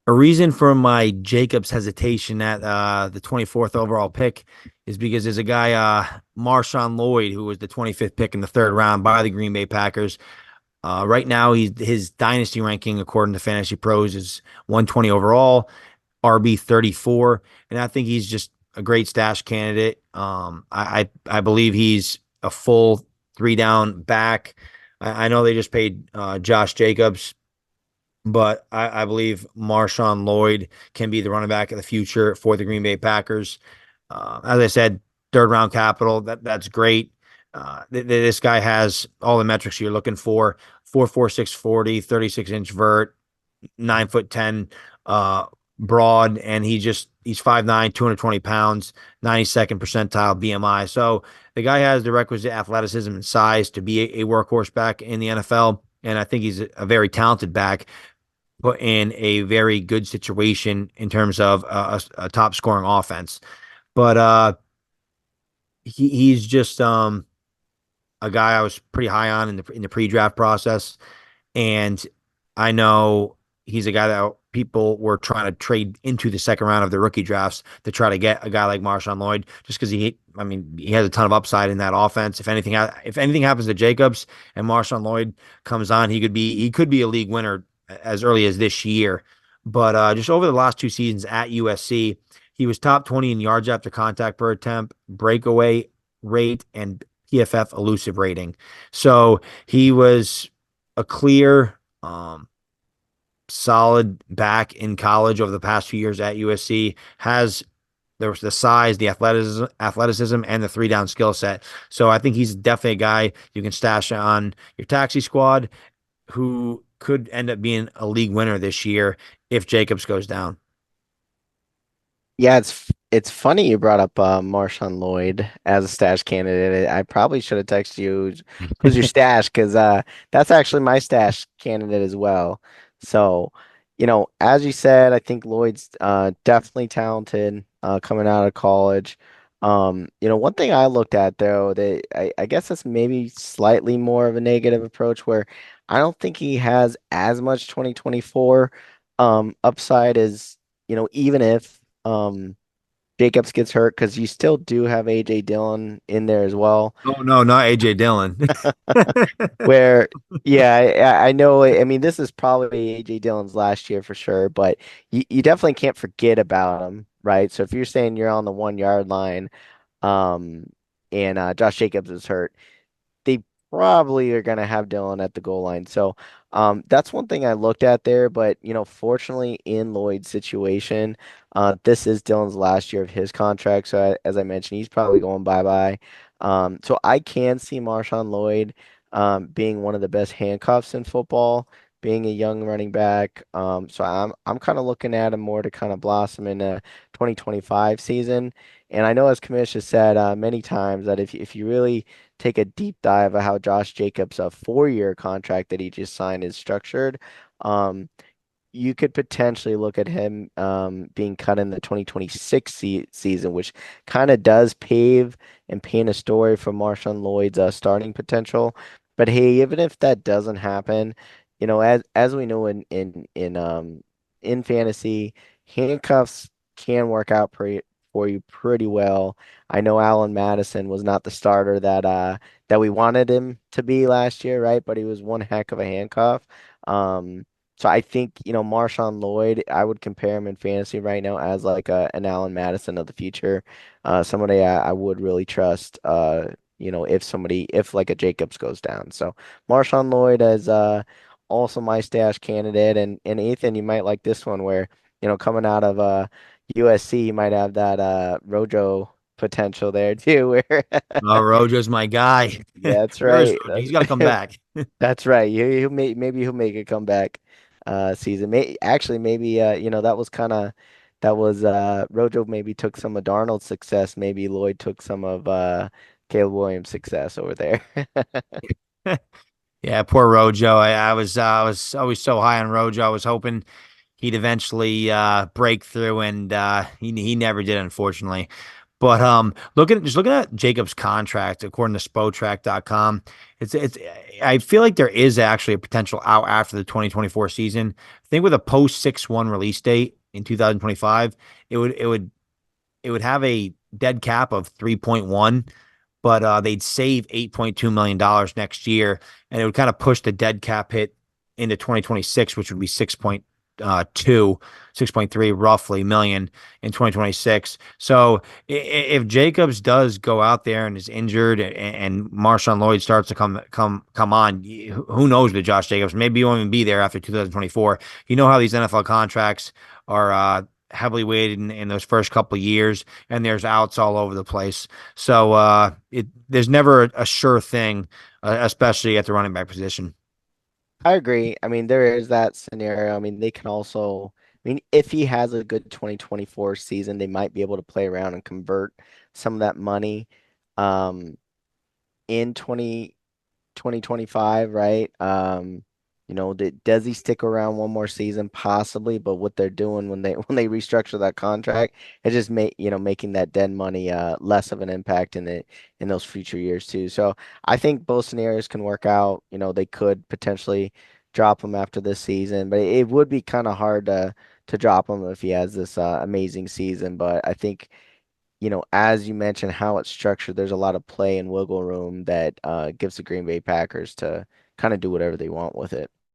A reason for my Jacobs hesitation at the 24th overall pick is because there's a guy, Marshawn Lloyd, who was the 25th pick in the third round by the Green Bay Packers. Right now, his dynasty ranking, according to Fantasy Pros, is 120 overall, RB 34, and I think he's just a great stash candidate. I believe he's a full three down back. I know they just paid Josh Jacobs, but I believe Marshawn Lloyd can be the running back of the future for the Green Bay Packers. As I said, third round capital. That's great. This guy has all the metrics you're looking for: 4.46 40, 36-inch vert, 9 foot 10 broad, and he's 5'9", 220 pounds, 92nd percentile BMI. So the guy has the requisite athleticism and size to be a workhorse back in the NFL. And I think he's a very talented back, put in a very good situation in terms of a top scoring offense. But he's just a guy I was pretty high on in the pre-draft process, and I know he's a guy that people were trying to trade into the second round of the rookie drafts to try to get a guy like Marshawn Lloyd, just because he has a ton of upside in that offense. If anything happens to Jacobs and Marshawn Lloyd comes on, he could be a league winner as early as this year. But just over the last two seasons at USC, he was top 20 in yards after contact per attempt, breakaway rate, and PFF elusive rating. So he was a clear, solid back in college over the past few years at USC. There was the size, the athleticism, and the three down skill set. So I think he's definitely a guy you can stash on your taxi squad, who could end up being a league winner this year if Jacobs goes down. Yeah, it's funny you brought up Marshawn Lloyd as a stash candidate. I probably should have texted you who's your stash because that's actually my stash candidate as well. So, as you said, I think Lloyd's definitely talented coming out of college. One thing I looked at though, that I guess that's maybe slightly more of a negative approach where I don't think he has as much 2024 upside as, even if Jacobs gets hurt because you still do have AJ Dillon in there as well. Oh no, not AJ Dillon. Where, yeah, I know. I mean, this is probably AJ Dillon's last year for sure, but you definitely can't forget about him, right? So if you're saying you're on the 1 yard line, um, and Josh Jacobs is hurt, they probably are going to have Dillon at the goal line. So that's one thing I looked at there. But, fortunately, in Lloyd's situation, this is Dillon's last year of his contract. So, as I mentioned, he's probably going bye-bye. So I can see Marshawn Lloyd being one of the best handcuffs in football, being a young running back. So I'm kind of looking at him more to kind of blossom in the 2025 season. And I know, as Kamish has said many times, that if you really take a deep dive of how Josh Jacobs' a 4 year contract that he just signed is structured, um, you could potentially look at him being cut in the 2026 season, which kind of does pave and paint a story for Marshawn Lloyd's starting potential. But hey, even if that doesn't happen, as we know in fantasy, handcuffs can work out for you pretty well. I know Allen Madison was not the starter that we wanted him to be last year, right? But he was one heck of a handcuff. So I think, Marshawn Lloyd, I would compare him in fantasy right now as like an Allen Madison of the future. Somebody I would really trust, if like a Jacobs goes down. So Marshawn Lloyd is also my stash candidate. And Ethan, you might like this one where, coming out of USC, you might have that Rojo potential there too, where Rojo's my guy. yeah, that's Where is right. Rojo? He's got to come back. That's right. Maybe he'll make a comeback season. Actually maybe that was Rojo maybe took some of Darnold's success. Maybe Lloyd took some of Caleb Williams' success over there. Yeah, poor Rojo. I was always so high on Rojo. I was hoping he'd eventually break through, and he never did, unfortunately. But looking at Jacobs' contract, according to Spotrac.com, it's I feel like there is actually a potential out after the 2024 season. I think with a post 6/1 release date in 2025, it would have a dead cap of 3.1, but they'd save $8.2 million next year, and it would kind of push the dead cap hit into 2026, which would be 6.2, 6.3 roughly million in 2026. So if Jacobs does go out there and is injured, and Marshawn Lloyd starts to come on, who knows with Josh Jacobs? Maybe he won't even be there after 2024. You know how these NFL contracts are heavily weighted in those first couple of years, and there's outs all over the place. So there's never a sure thing, especially at the running back position. I agree. I mean, there is that scenario. I mean, they can also, I mean, if he has a good 2024 season, they might be able to play around and convert some of that money um, in 2025, right? Does he stick around one more season? Possibly, but what they're doing when they when they restructure that contract, it just making that dead money less of an impact in those future years too. So I think both scenarios can work out. They could potentially drop him after this season, but it would be kind of hard to drop him if he has this amazing season. But I think as you mentioned, how it's structured, there's a lot of play and wiggle room that gives the Green Bay Packers to kind of do whatever they want with it.